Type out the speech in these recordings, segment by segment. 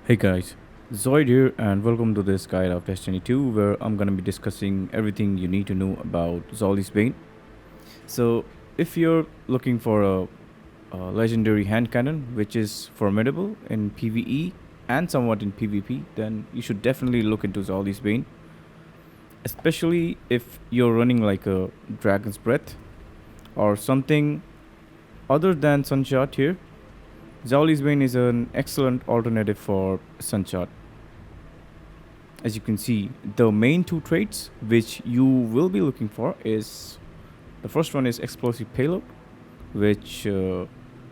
Hey guys, Zoid here, and welcome to this guide of Destiny 2, where I'm gonna be discussing everything you need to know about Zauli's Bane. So, if you're looking for a legendary hand cannon which is formidable in PvE and somewhat in PvP, then you should definitely look into Zauli's Bane, especially if you're running like a Dragon's Breath or something other than Sunshot here. Zauli's Bane is an excellent alternative for Sunshot. As you can see, the main two traits which you will be looking for is the first one is explosive payload, which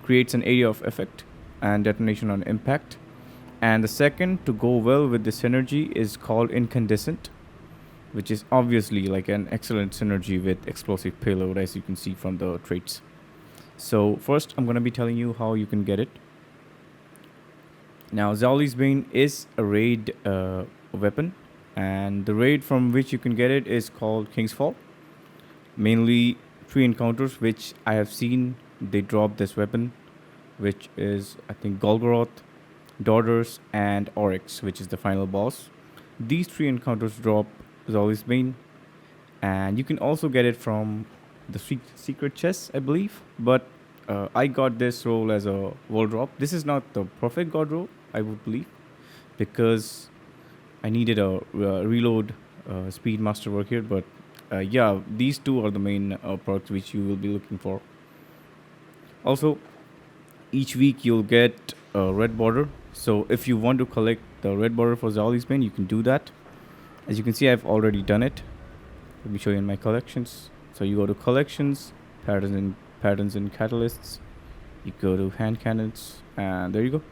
creates an area of effect and detonation on impact. And the second, to go well with the synergy, is called incandescent, which is obviously like an excellent synergy with explosive payload, as you can see from the traits. So first, I'm gonna be telling you how you can get it. Now, Zauli's Bane is a raid weapon, and the raid from which you can get it is called King's Fall. Mainly three encounters which I have seen they drop this weapon, which is I think Golgoroth, Daughters, and Oryx, which is the final boss. These three encounters drop Zauli's Bane, and you can also get it from the secret chest, I believe. But I got this role as a wall drop. This is not the perfect god roll, I would believe, because I needed a reload speed masterwork here. But yeah, these two are the main perks which you will be looking for. Also, each week you'll get a red border. So if you want to collect the red border for Zauli's Bane, you can do that. As you can see, I've already done it. Let me show you in my collections. So you go to collections, patterns and catalysts. You go to hand cannons, and there you go.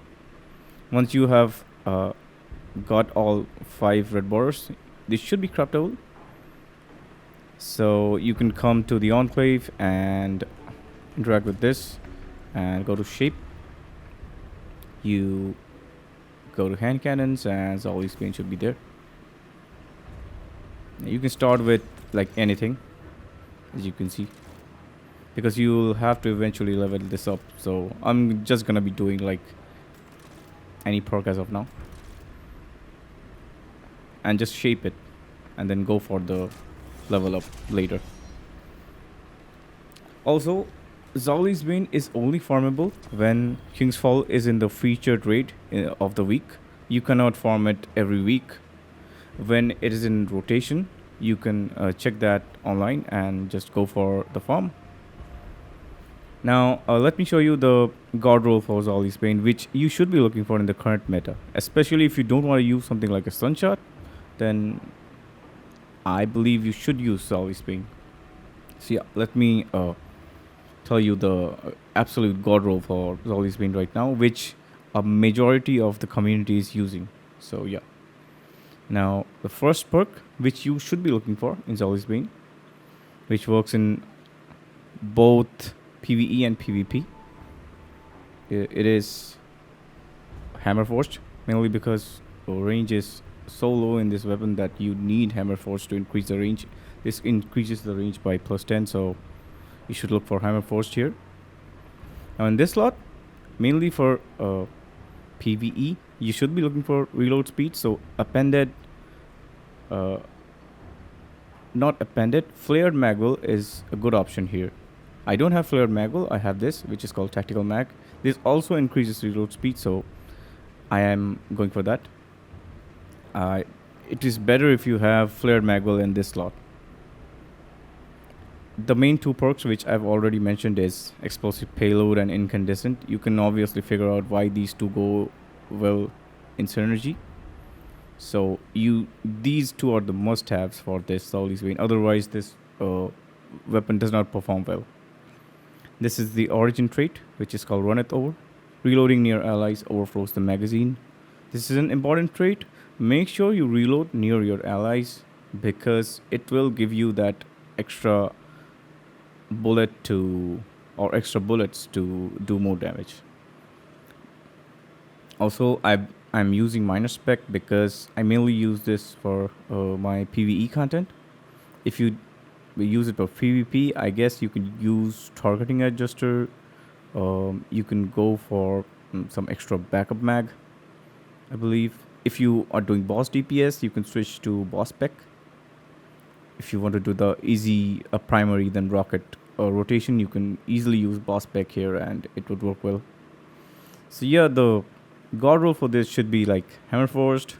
Once you have got all 5 red borders, this should be craftable. So you can come to the enclave and interact with this, and go to shape. You go to hand cannons, and Zauli's Bane should be there. You can start with like anything, as you can see, because you'll have to eventually level this up. So I'm just gonna be doing like any perk as of now, and just shape it, and then go for the level up later. Also, Zauli's Bane is only farmable when King's Fall is in the featured raid of the week. You cannot farm it every week. When it is in rotation, you can check that online and just go for the farm. Now, let me show you the god roll for Zauli's Bane, which you should be looking for in the current meta. Especially if you don't want to use something like a Sunshot, then I believe you should use Zauli's Bane. So yeah, let me tell you the absolute god roll for Zauli's Bane right now, which a majority of the community is using. So yeah. Now, the first perk which you should be looking for in Zauli's Bane, which works in both PvE and PvP, it is Hammer Forged, mainly because the range is so low in this weapon that you need Hammer Forged to increase the range. This increases the range by plus 10, so you should look for Hammer Forged here. Now, in this slot, mainly for PvE, you should be looking for reload speed. So appended, not appended, flared magwell is a good option here. I don't have flared magwell. I have this, which is called tactical mag. This also increases reload speed, so I am going for that. It is better if you have flared magwell in this slot. The main two perks which I've already mentioned is explosive payload and incandescent. You can obviously figure out why these two go well in synergy. So these two are the must-haves for this Zauli's Bane. Otherwise, this weapon does not perform well. This is the origin trait, which is called Runneth Over. Reloading near allies overflows the magazine. This is an important trait. Make sure you reload near your allies, because it will give you that extra extra bullets to do more damage. Also, I'm using minor spec because I mainly use this for my PvE content. If you use it for PvP, I guess you can use targeting adjuster. You can go for some extra backup mag. I believe. If you are doing boss DPS, you can switch to boss spec. If you want to do the easy primary then rocket rotation, you can easily use boss spec here and it would work well. So yeah, the god roll for this should be like Hammerforged,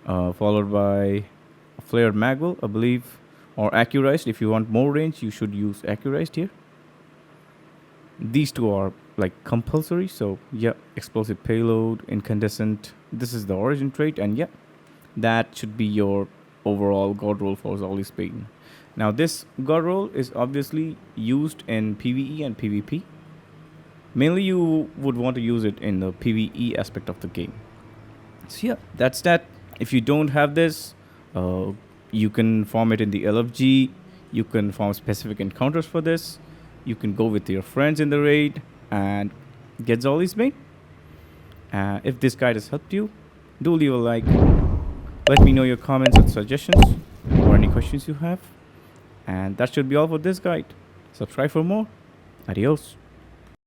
followed by Flared Magwell, I believe, or Accurized. If you want more range, you should use Accurized here. These two are like compulsory, so yeah, Explosive Payload, Incandescent. This is the origin trait, and yeah, that should be your overall god roll for Zaouli's Bane. Now, this god roll is obviously used in PvE and PvP. Mainly, you would want to use it in the PvE aspect of the game. So yeah, that's that. If you don't have this, you can farm it in the LFG. You can farm specific encounters for this. You can go with your friends in the raid and get Zaouli's Bane. If this guide has helped you, do leave a like. Let me know your comments and suggestions or any questions you have. And that should be all for this guide. Subscribe for more. Adios.